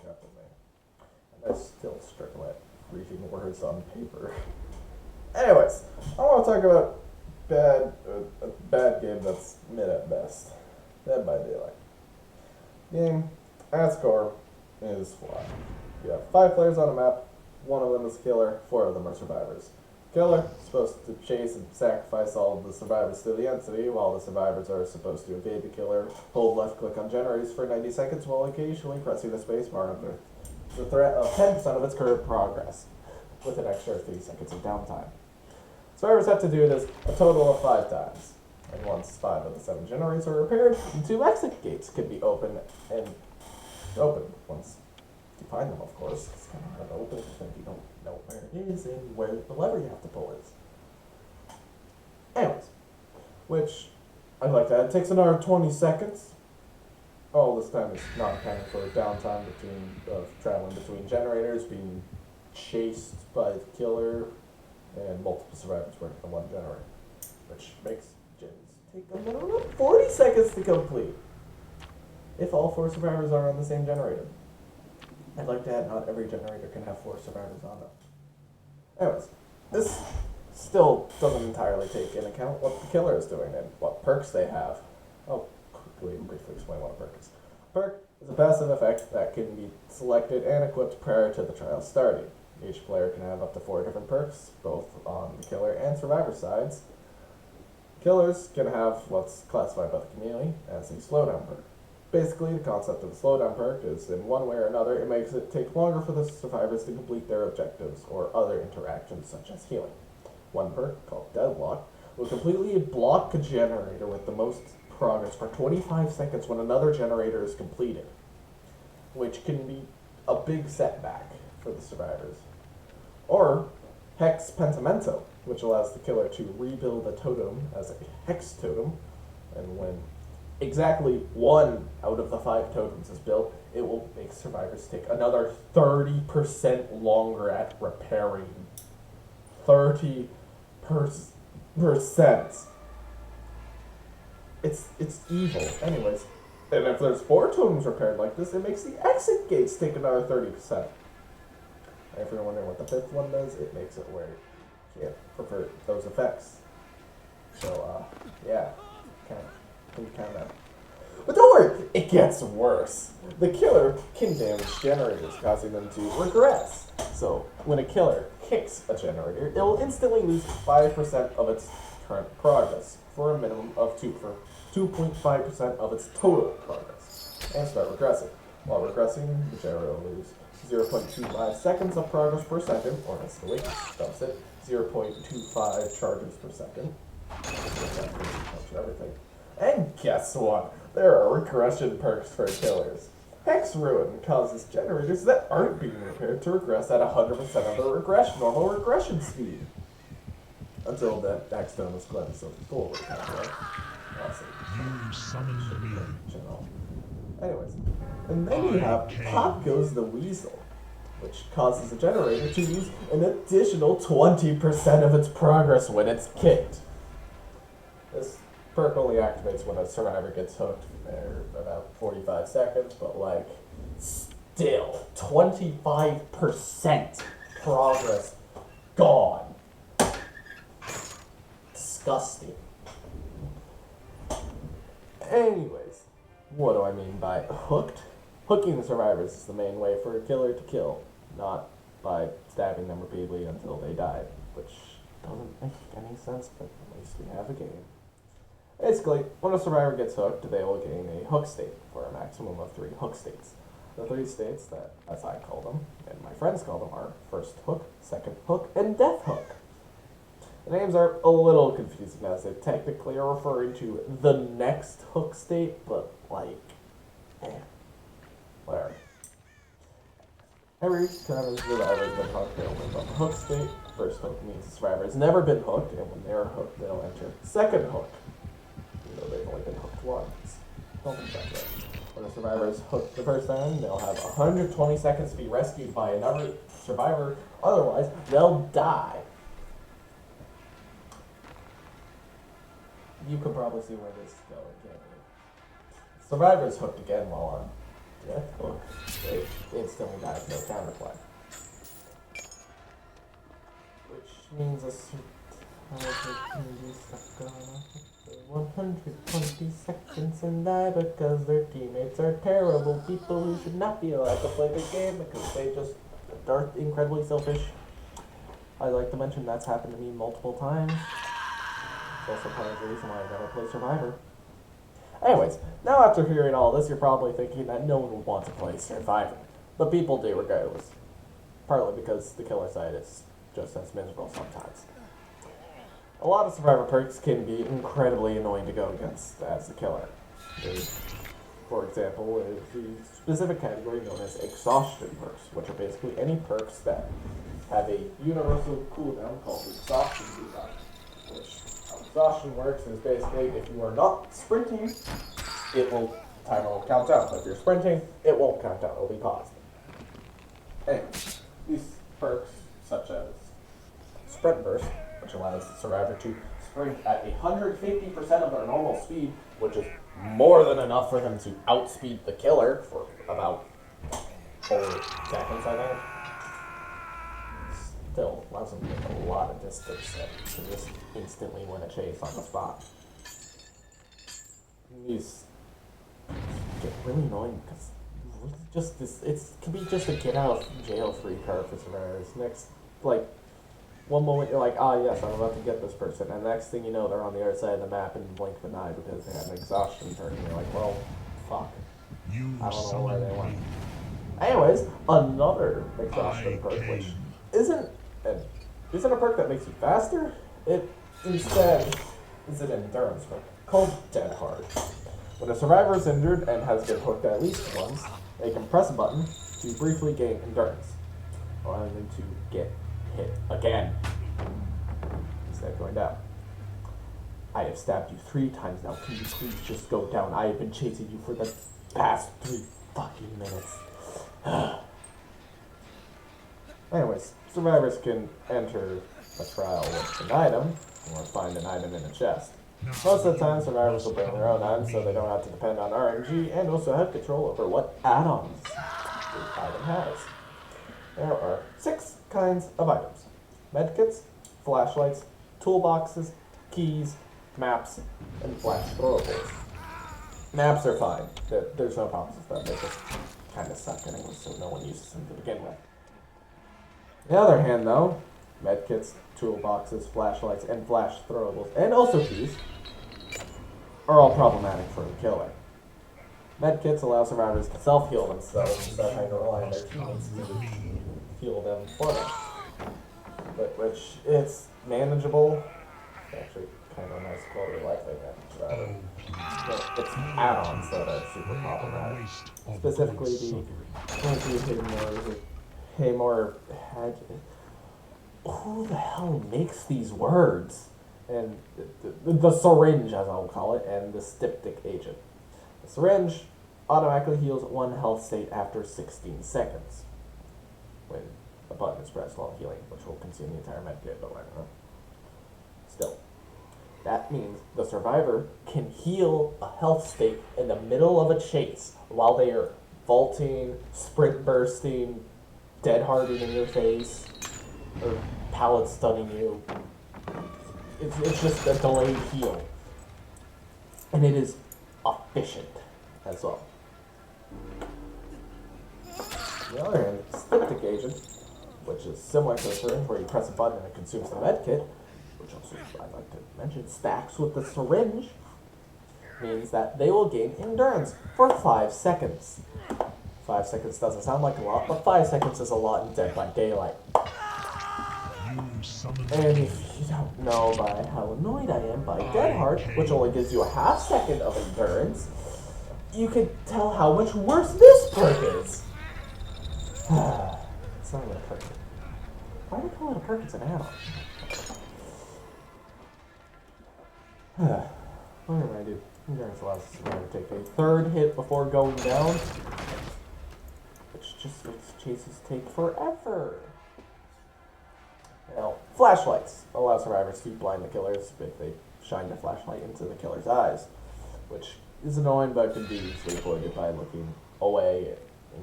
up with me. And I still struggle at reading words on paper. Anyways, I want to talk about a bad game that's mid at best. Dead by Daylight. Game, at its core, is flawed. You have 5 players on a map, 1 of them is killer, 4 of them are survivors. Killer is supposed to chase and sacrifice all of the survivors to the entity, while the survivors are supposed to evade the killer, hold left click on generators for 90 seconds while occasionally pressing the space bar under the threat of 10% of its current progress, with an extra 3 seconds of downtime. Survivors have to do this a total of 5 times, and once 5 of the 7 generators are repaired, 2 exit gates can be opened once you find them, of course. It's kind of hard to open if you don't know where it is and where the lever you have to pull is. Anyways, which I'd like to add, takes another 20 seconds. All this time is not accounting for downtime of traveling between generators, being chased by the killer, and multiple survivors working on one generator, which makes gens take a minimum of 40 seconds to complete if all 4 survivors are on the same generator. I'd like to add, not every generator can have 4 survivors on them. Anyways, this still doesn't entirely take into account what the killer is doing and what perks they have. I'll quickly and briefly explain what a perk is. A perk is a passive effect that can be selected and equipped prior to the trial starting. Each player can have up to 4 different perks, both on the killer and survivor sides. Killers can have what's classified by the community as a slowdown perk. Basically, the concept of a slowdown perk is, in one way or another, it makes it take longer for the survivors to complete their objectives or other interactions such as healing. One perk, called Deadlock, will completely block a generator with the most progress for 25 seconds when another generator is completed, which can be a big setback for the survivors. Or Hex Pentimento, which allows the killer to rebuild a totem as a hex totem, and when exactly 1 out of the 5 totems is built, it will make survivors take another 30% longer at repairing. 30%. It's evil. Anyways, and if there's 4 totems repaired like this, it makes the exit gates take another 30%. And if you're wondering what the 5th one does, it makes it where you can't pervert those effects. So, yeah, kind of. But don't worry, it gets worse. The killer can damage generators, causing them to regress. So, when a killer kicks a generator, it will instantly lose 5% of its current progress, for a minimum of 2.5% of its total progress, and start regressing. While regressing, the generator will lose 0.25 seconds of progress per second, or as the weight dumps it, 0.25 charges per second. Everything. And guess what? There are regression perks for killers. Hex Ruin causes generators that aren't being repaired to regress at 100% of their normal regression speed. Until the Hex Stone is cleansed of forward. Awesome. You summoned me. Anyways, and then you have Pop Goes the Weasel, which causes the generator to lose an additional 20% of its progress when it's kicked. This perk only activates when a survivor gets hooked for about 45 seconds, but still, 25% progress gone. Disgusting. Anyways, what do I mean by hooked? Hooking the survivors is the main way for a killer to kill, not by stabbing them repeatedly until they die, which doesn't make any sense, but at least we have a game. Basically, when a survivor gets hooked, they will gain a hook state for a maximum of 3 hook states. The 3 states that, as I call them, and my friends call them, are first hook, second hook, and death hook. The names are a little confusing as they technically are referring to the next hook state, but whatever. Every time a survivor has been hooked, they'll move up a hook state. First hook means the survivor has never been hooked, and when they're hooked, they'll enter second hook. Even though they've only been hooked once. Don't think that way. When a survivor is hooked the first time, they'll have 120 seconds to be rescued by another survivor, otherwise they'll die. You can probably see where this is going, can't you? Survivor is hooked again while on Yeah, well, they instantly die with no counterplay. Which means a can be stuck on for 120 seconds and die because their teammates are terrible people who should not be allowed to play the game because they just are incredibly selfish. I'd like to mention that's happened to me multiple times. It's also part of the reason why I never play Survivor. Anyways, now after hearing all this, you're probably thinking that no one would want to play Survivor. But people do regardless. Partly because the killer side is just as miserable sometimes. A lot of Survivor perks can be incredibly annoying to go against as the killer. For example, is the specific category known as exhaustion perks, which are basically any perks that have a universal cooldown called exhaustion cooldown. Which, how exhaustion works is basically if you are not sprinting, timer will count down. But if you're sprinting, it won't count down, it will be paused. Anyway, these perks, such as Sprint Burst, which allows the survivor to sprint at 150% of their normal speed, which is more than enough for them to outspeed the killer for about 4 seconds, I think. Still allows them to make a lot of distance and to just instantly win a chase on the spot. These get really annoying because it could be just a get out of jail free card for survivors. Next, like, one moment you're like, yes, I'm about to get this person, and the next thing you know, they're on the other side of the map in the blink of an eye because they had an exhaustion turn, and you're like, well, fuck. I don't know where they went. Anyways, another exhaustion perk, which isn't a perk that makes you faster. It instead is an endurance perk called Dead Hard. When a survivor is injured and has been hooked at least once, they can press a button to briefly gain endurance, allowing them to get hit again instead of going down. I have stabbed you 3 times now. Can you please just go down? I have been chasing you for the past 3 fucking minutes. Anyways, survivors can enter a trial with an item or find an item in a chest. Most of the time, survivors will bring their own items so they don't have to depend on RNG and also have control over what add-ons the item has. There are 6 kinds of items: medkits, flashlights, toolboxes, keys, maps, and flash throwables. Maps are fine. There's no problems with them. They just kind of suck anyway, so no one uses them to begin with. On the other hand, though, medkits, toolboxes, flashlights, and flash throwables, and also keys, are all problematic for the killer. Medkits allow survivors to self-heal themselves instead of having to rely on their teammates to heal them for them. But which it's manageable. It's actually kind of a nice quality of life thing that it's add-ons that are super problematic. Specifically who the hell makes these words? And the syringe, as I'll call it, and the styptic agent. The syringe automatically heals 1 health state after 16 seconds when a button is pressed while healing, which will consume the entire medkit, but whatever. Still, that means the survivor can heal a health state in the middle of a chase while they are vaulting, sprint bursting, dead harding in your face, or pallet stunning you. It's just a delayed heal. And it is efficient as well. On the other hand, styptic agent, which is similar to the syringe where you press a button and it consumes the medkit, which also I'd like to mention stacks with the syringe, means that they will gain endurance for 5 seconds. 5 seconds doesn't sound like a lot, but 5 seconds is a lot in Dead by Daylight. And if you don't know by how annoyed I am by Dead Hard, which only gives you a half second of endurance, you can tell how much worse this perk is. It's not even a perk. Why do they call it a perk? It's an add-on. What am I do? Endurance allows the survivor to take a 3rd hit before going down, which just makes chases take forever. Now, flashlights allow survivors to blind the killers if they shine the flashlight into the killer's eyes, which is annoying but can be easily avoided by looking away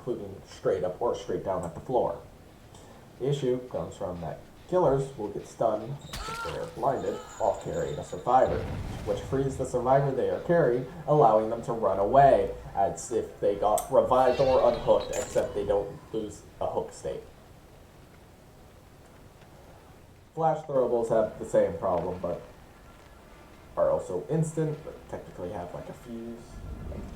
including straight up or straight down at the floor. The issue comes from that killers will get stunned if they are blinded while carrying a survivor, which frees the survivor they are carrying, allowing them to run away, as if they got revived or unhooked, except they don't lose a hook state. Flash throwables have the same problem, but are also instant, but technically have like a fuse.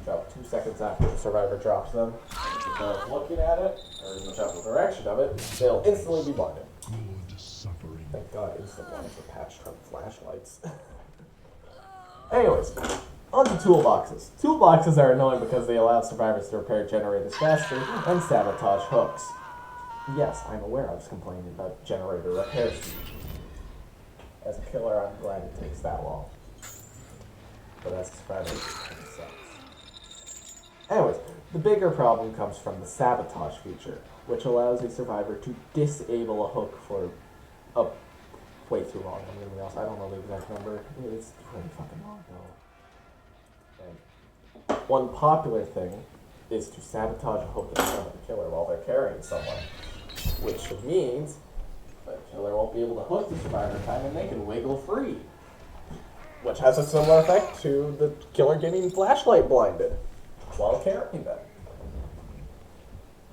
About 2 seconds after the survivor drops them, if you're looking at it, or in the general direction of it, they'll instantly be blinded. Good suffering. Thank God instant ones are patched from flashlights. Anyways, on to toolboxes. Toolboxes are annoying because they allow survivors to repair generators faster and sabotage hooks. Yes, I'm aware I was complaining about generator repair speed. As a killer, I'm glad it takes that long. But as a survivor, it kind of sucks. Anyways, the bigger problem comes from the sabotage feature, which allows a survivor to disable a hook for way too long. I mean, I don't know the exact number. It's pretty fucking long, though. And one popular thing is to sabotage a hook in front of the killer while they're carrying someone, which means the killer won't be able to hook the survivor in time and they can wiggle free, which has a similar effect to the killer getting flashlight blinded while carrying them.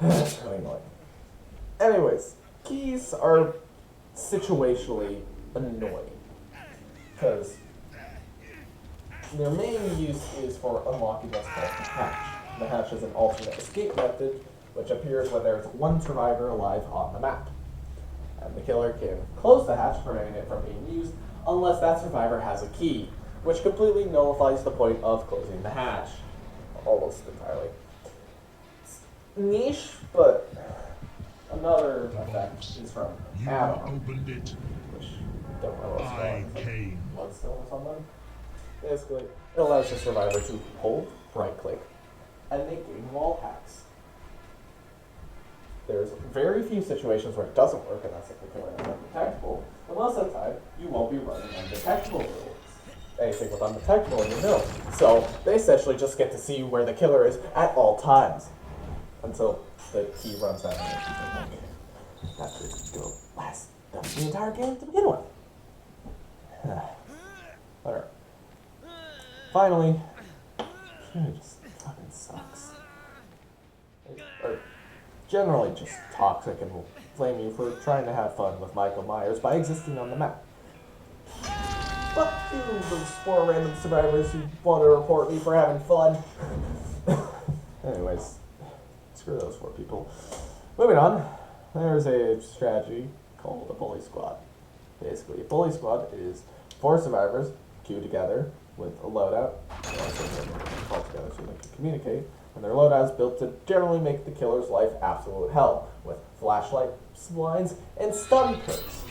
That's really annoying. Anyways, keys are situationally annoying because their main use is for unlocking what's called the hatch. The hatch is an alternate escape method which appears when there's one survivor alive on the map. And the killer can close the hatch, preventing it from being used unless that survivor has a key, which completely nullifies the point of closing the hatch. Almost entirely. It's niche, but another effect is from You Adam, opened it. which don't know what's I called. came. Bloodstone or something. Basically, it allows the survivor to hold, right click, and they gain wall hacks. There's very few situations where it doesn't work, and that's if the killer is undetectable, but most of the time, you won't be running undetectable rules. Anything with undetectable in your build. So they essentially just get to see where the killer is at all times until the key runs out. That could go last the entire game to begin with. Alright. Finally, it just fucking sucks. Or generally just toxic and will blame you for trying to have fun with Michael Myers by existing on the map. Fuck you, those 4 random survivors who want to report me for having fun. Anyways, screw those 4 people. Moving on, there's a strategy called a bully squad. Basically, a bully squad is 4 survivors queued together with a loadout, call together so they can communicate, and their loadout is built to generally make the killer's life absolute hell, with flashlight blinds and stun picks.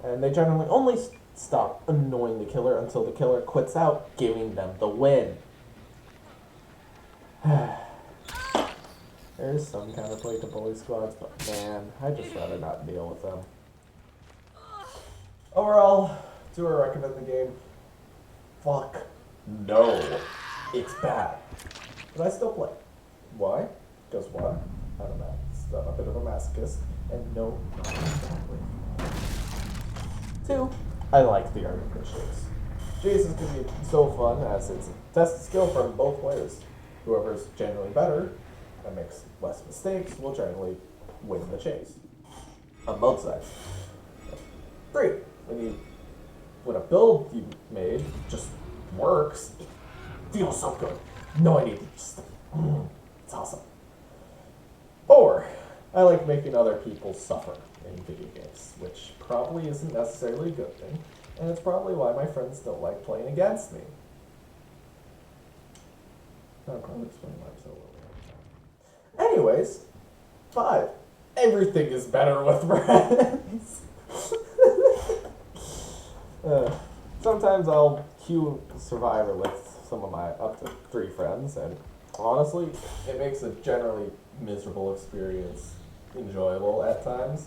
And they generally only stop annoying the killer until the killer quits out, giving them the win. There's some counterplay to bully squads, but man, I'd just rather not deal with them. Overall, do I recommend the game? Fuck no. It's bad. But I still play. Why? Because one, I'm a bit of a masochist, and no, not exactly. 2, I like the art of mistakes. Jason can be so fun as it's a test of skill from both players. Whoever's generally better and makes less mistakes will generally win the chase. On both sides. 3, when a build you made just works, it feels so good. No, I need to just, it's awesome. 4, I like making other people suffer in video games, which probably isn't necessarily a good thing, and it's probably why my friends don't like playing against me. I'll probably explain why I'm so low. Anyways, 5, everything is better with friends. Sometimes I'll queue Survivor with some of my up to 3 friends, and honestly, it makes a generally miserable experience enjoyable at times.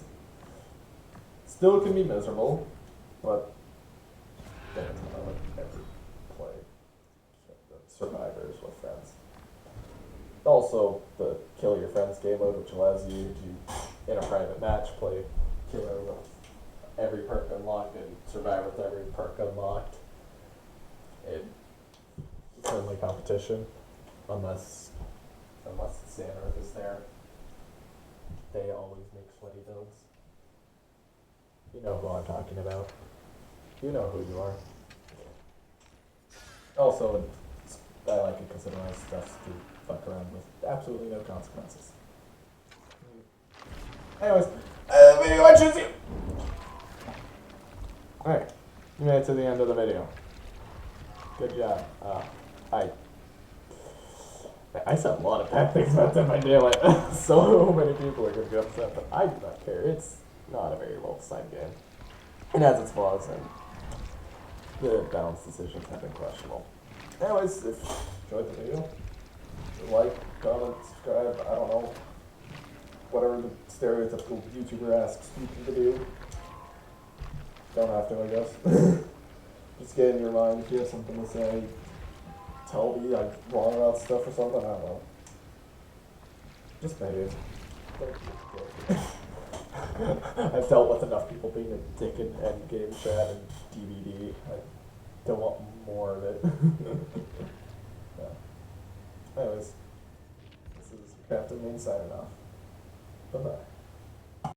Still can be miserable, but that's how I would ever play Survivors with friends. Also, the Kill Your Friends game mode, which allows you to, in a private match, play killer with every perk unlocked and survive with every perk unlocked. It friendly competition, unless the Xanath is there. They always make sweaty builds. You know who I'm talking about. You know who you are. Also, I like it because it allows stuff to fuck around with absolutely no consequences. Anyways, video I choose you! Alright, you made it to the end of the video. Good job. I said a lot of bad things about Dead by Daylight. So many people are going to be upset, but I do not care. It's not a very well-designed game. It has its flaws, and the balance decisions have been questionable. Anyways, if you enjoyed the video, like, comment, subscribe, I don't know. Whatever the stereotypical YouTuber asks people to do. Don't have to, I guess. Just get in your mind if you have something to say. Tell me I'm wrong about stuff or something, I don't know. Just maybe. I've dealt with enough people being a dick in endgame chat and DVD. I don't want more of it. Yeah. Anyways, this is Captain Moon signing off. Bye-bye.